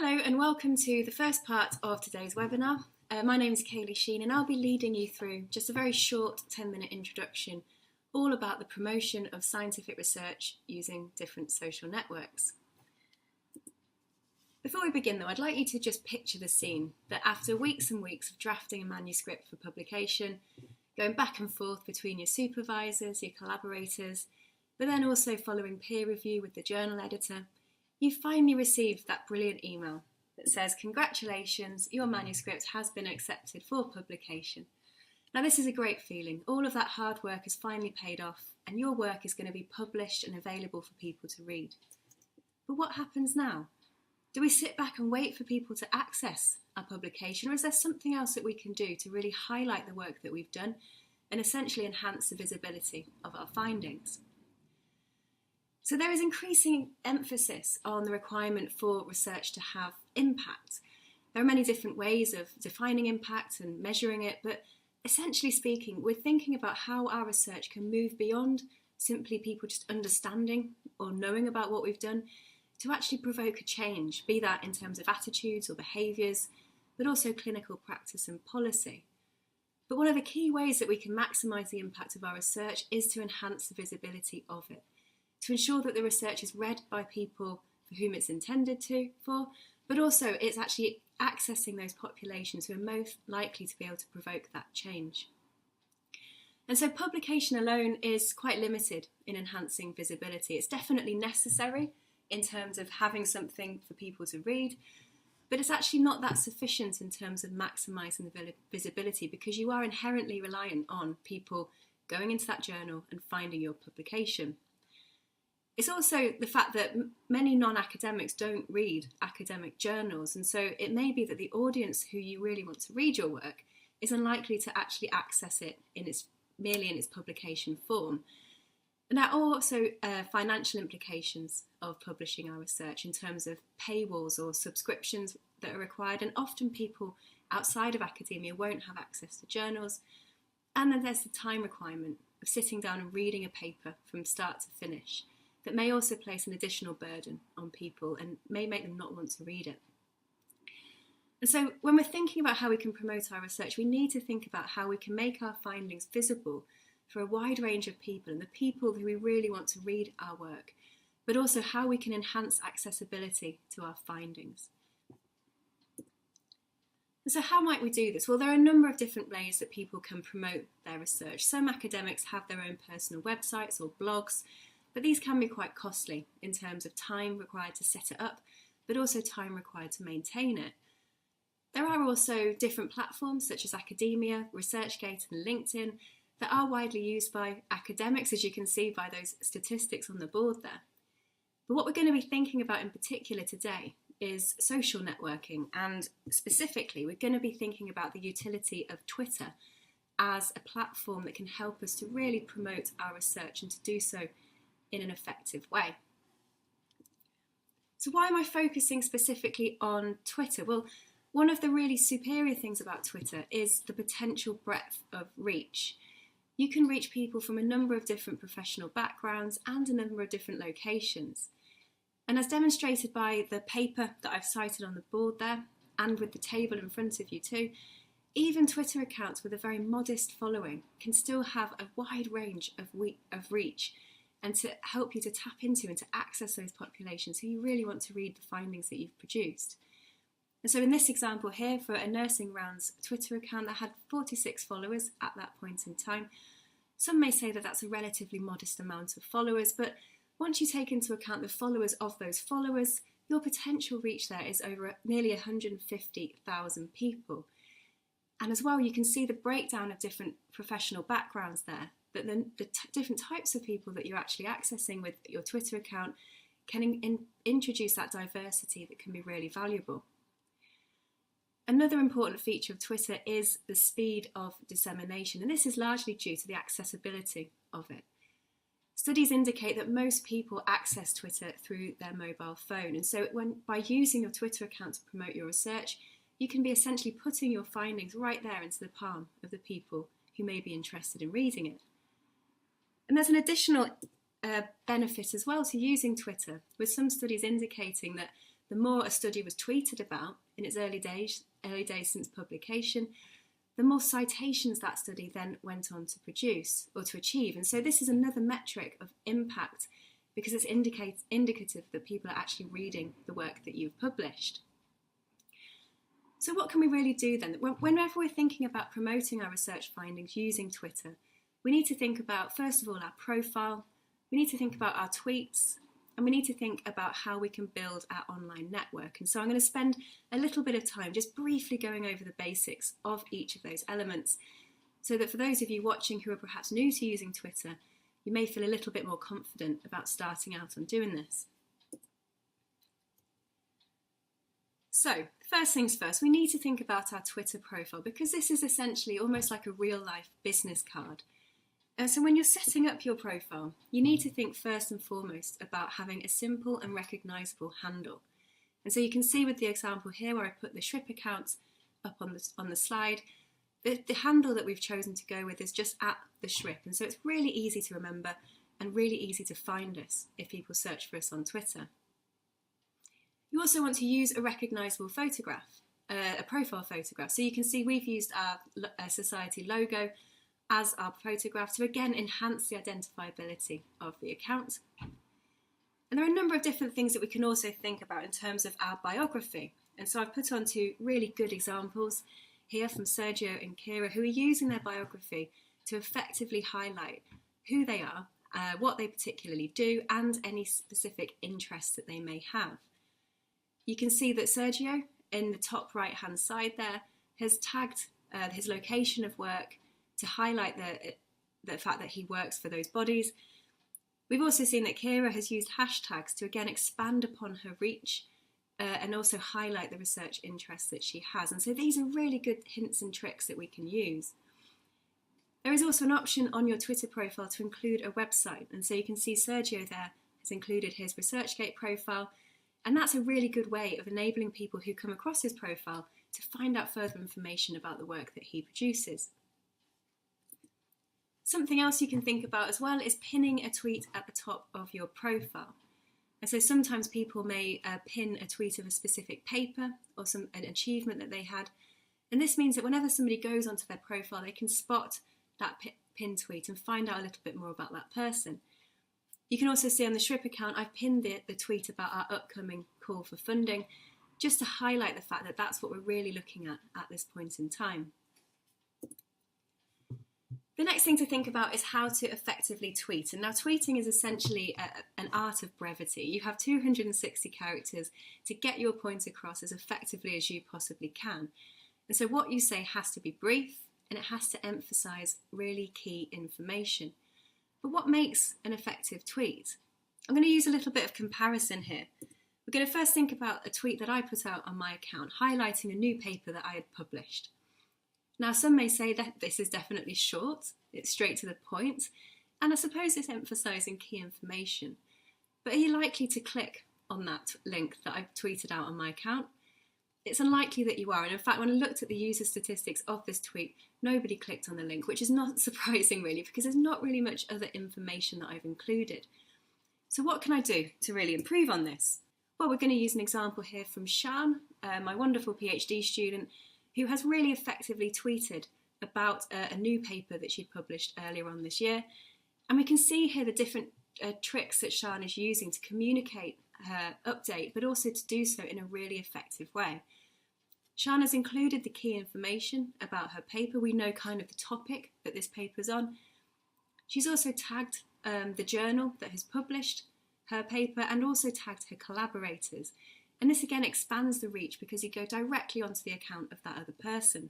Hello and welcome to the first part of today's webinar. My name is Kayleigh Sheen and I'll be leading you through just a very short 10-minute introduction all about the promotion of scientific research using different social networks. Before we begin though, I'd like you to just picture the scene that after weeks and weeks of drafting a manuscript for publication, going back and forth between your supervisors, your collaborators, but then also following peer review with the journal editor, you finally received that brilliant email that says, "Congratulations, your manuscript has been accepted for publication." Now this is a great feeling. All of that hard work has finally paid off and your work is going to be published and available for people to read. But what happens now? Do we sit back and wait for people to access our publication, or is there something else that we can do to really highlight the work that we've done and essentially enhance the visibility of our findings? So there is increasing emphasis on the requirement for research to have impact. There are many different ways of defining impact and measuring it, but essentially speaking, we're thinking about how our research can move beyond simply people just understanding or knowing about what we've done to actually provoke a change, be that in terms of attitudes or behaviours, but also clinical practice and policy. But one of the key ways that we can maximise the impact of our research is to enhance the visibility of it, to ensure that the research is read by people for whom it's intended for, but also it's actually accessing those populations who are most likely to be able to provoke that change. And so publication alone is quite limited in enhancing visibility. It's definitely necessary in terms of having something for people to read, but it's actually not that sufficient in terms of maximising the visibility, because you are inherently reliant on people going into that journal and finding your publication. It's also the fact that many non-academics don't read academic journals, and so it may be that the audience who you really want to read your work is unlikely to actually access it merely in its publication form. And there are also financial implications of publishing our research in terms of paywalls or subscriptions that are required, and often people outside of academia won't have access to journals. And then there's the time requirement of sitting down and reading a paper from start to finish that may also place an additional burden on people and may make them not want to read it. And so when we're thinking about how we can promote our research, we need to think about how we can make our findings visible for a wide range of people and the people who we really want to read our work, but also how we can enhance accessibility to our findings. And so how might we do this? Well, there are a number of different ways that people can promote their research. Some academics have their own personal websites or blogs, but these can be quite costly in terms of time required to set it up, but also time required to maintain it. There are also different platforms such as academia, ResearchGate and LinkedIn that are widely used by academics, as you can see by those statistics on the board there. But what we're going to be thinking about in particular today is social networking, and specifically we're going to be thinking about the utility of Twitter as a platform that can help us to really promote our research and to do so in an effective way. So why am I focusing specifically on Twitter? Well, one of the really superior things about Twitter is the potential breadth of reach. You can reach people from a number of different professional backgrounds and a number of different locations. And as demonstrated by the paper that I've cited on the board there, and with the table in front of you too, even Twitter accounts with a very modest following can still have a wide range of reach, and to help you to tap into and to access those populations who you really want to read the findings that you've produced. And so in this example here, for a Nursing Rounds Twitter account that had 46 followers at that point in time, some may say that that's a relatively modest amount of followers, but once you take into account the followers of those followers, your potential reach there is over nearly 150,000 people. And as well, you can see the breakdown of different professional backgrounds there, that the different types of people that you're actually accessing with your Twitter account can introduce that diversity that can be really valuable. Another important feature of Twitter is the speed of dissemination, and this is largely due to the accessibility of it. Studies indicate that most people access Twitter through their mobile phone, and so by using your Twitter account to promote your research, you can be essentially putting your findings right there into the palm of the people who may be interested in reading it. And there's an additional benefit as well to using Twitter, with some studies indicating that the more a study was tweeted about in its early days since publication, the more citations that study then went on to produce or to achieve. And so this is another metric of impact because it's indicative that people are actually reading the work that you've published. So what can we really do then? Whenever we're thinking about promoting our research findings using Twitter, we need to think about, first of all, our profile, we need to think about our tweets, and we need to think about how we can build our online network. And so I'm going to spend a little bit of time just briefly going over the basics of each of those elements, so that for those of you watching who are perhaps new to using Twitter, you may feel a little bit more confident about starting out on doing this. So, first things first, we need to think about our Twitter profile, because this is essentially almost like a real-life business card. So when you're setting up your profile, you need to think first and foremost about having a simple and recognisable handle. And so you can see with the example here where I put the Shrip account up on the slide, the handle that we've chosen to go with is just at the Shrip. And so it's really easy to remember and really easy to find us if people search for us on Twitter. You also want to use a recognisable photograph, a profile photograph. So you can see we've used our society logo as our photograph to again enhance the identifiability of the account. And there are a number of different things that we can also think about in terms of our biography. And so I've put on two really good examples here from Sergio and Kira, who are using their biography to effectively highlight who they are, what they particularly do, and any specific interests that they may have. You can see that Sergio, in the top right-hand side there, has tagged his location of work to highlight the fact that he works for those bodies. We've also seen that Kira has used hashtags to again expand upon her reach and also highlight the research interests that she has. And so these are really good hints and tricks that we can use. There is also an option on your Twitter profile to include a website. And so you can see Sergio there has included his ResearchGate profile. And that's a really good way of enabling people who come across his profile to find out further information about the work that he produces. Something else you can think about as well is pinning a tweet at the top of your profile. And so sometimes people may pin a tweet of a specific paper or an achievement that they had. And this means that whenever somebody goes onto their profile, they can spot that pinned tweet and find out a little bit more about that person. You can also see on the Shrip account, I've pinned the tweet about our upcoming call for funding, just to highlight the fact that that's what we're really looking at this point in time. The next thing to think about is how to effectively tweet. And now tweeting is essentially an art of brevity. You have 260 characters to get your point across as effectively as you possibly can. And so what you say has to be brief and it has to emphasise really key information. But what makes an effective tweet? I'm going to use a little bit of comparison here. We're going to first think about a tweet that I put out on my account highlighting a new paper that I had published. Now, some may say that this is definitely short, it's straight to the point, and I suppose it's emphasising key information. But are you likely to click on that link that I've tweeted out on my account? It's unlikely that you are, and in fact, when I looked at the user statistics of this tweet, nobody clicked on the link, which is not surprising really, because there's not really much other information that I've included. So what can I do to really improve on this? Well, we're going to use an example here from Shan, my wonderful PhD student, who has really effectively tweeted about a new paper that she'd published earlier on this year. And we can see here the different tricks that Shan is using to communicate her update, but also to do so in a really effective way. Shan has included the key information about her paper. We know kind of the topic that this paper's on. She's also tagged the journal that has published her paper and also tagged her collaborators. And this again expands the reach because you go directly onto the account of that other person.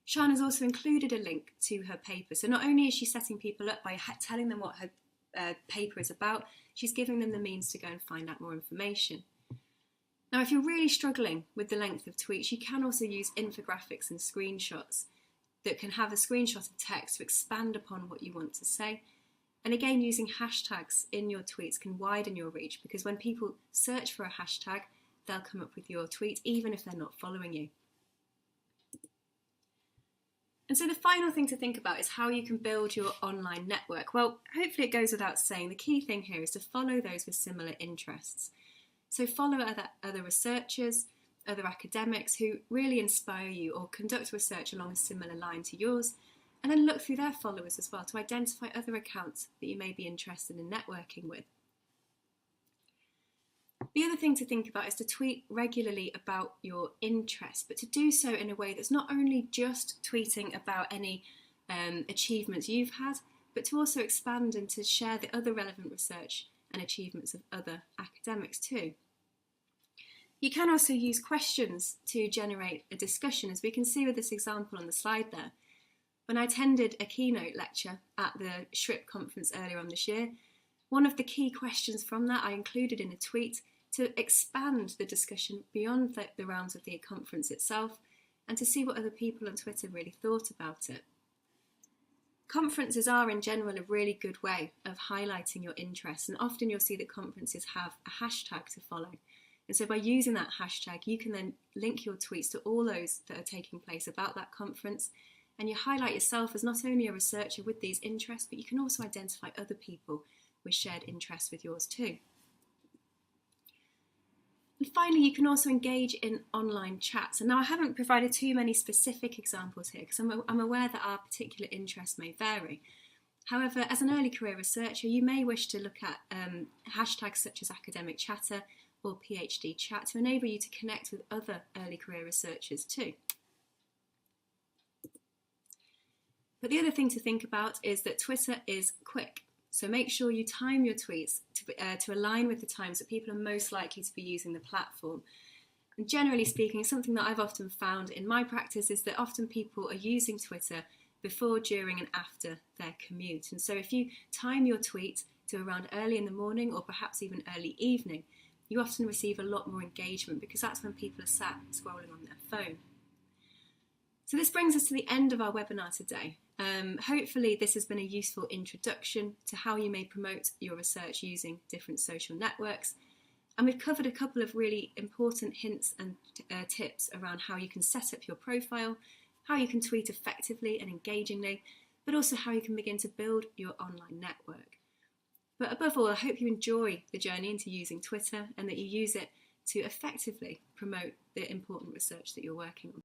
Shan has also included a link to her paper. So not only is she setting people up by telling them what her paper is about, she's giving them the means to go and find out more information. Now, if you're really struggling with the length of tweets, you can also use infographics and screenshots that can have a screenshot of text to expand upon what you want to say. And again, using hashtags in your tweets can widen your reach because when people search for a hashtag, they'll come up with your tweet, even if they're not following you. And so the final thing to think about is how you can build your online network. Well, hopefully it goes without saying, the key thing here is to follow those with similar interests. So follow other researchers, other academics who really inspire you or conduct research along a similar line to yours, and then look through their followers as well to identify other accounts that you may be interested in networking with. The other thing to think about is to tweet regularly about your interests, but to do so in a way that's not only just tweeting about any achievements you've had, but to also expand and to share the other relevant research and achievements of other academics too. You can also use questions to generate a discussion, as we can see with this example on the slide there. When I attended a keynote lecture at the SHRIP conference earlier on this year, one of the key questions from that I included in a tweet to expand the discussion beyond the realms of the conference itself and to see what other people on Twitter really thought about it. Conferences are in general a really good way of highlighting your interests, and often you'll see that conferences have a hashtag to follow. And so by using that hashtag, you can then link your tweets to all those that are taking place about that conference, and you highlight yourself as not only a researcher with these interests, but you can also identify other people with shared interests with yours too. And finally, you can also engage in online chats. And now I haven't provided too many specific examples here because I'm aware that our particular interests may vary. However, as an early career researcher, you may wish to look at hashtags such as academic chatter or PhD chat to enable you to connect with other early career researchers too. But the other thing to think about is that Twitter is quick. So make sure you time your tweets to align with the times that people are most likely to be using the platform. And generally speaking, something that I've often found in my practice is that often people are using Twitter before, during and after their commute. And so if you time your tweet to around early in the morning or perhaps even early evening, you often receive a lot more engagement because that's when people are sat scrolling on their phone. So this brings us to the end of our webinar today. Hopefully this has been a useful introduction to how you may promote your research using different social networks. And we've covered a couple of really important hints and tips around how you can set up your profile, how you can tweet effectively and engagingly, but also how you can begin to build your online network. But above all, I hope you enjoy the journey into using Twitter and that you use it to effectively promote the important research that you're working on.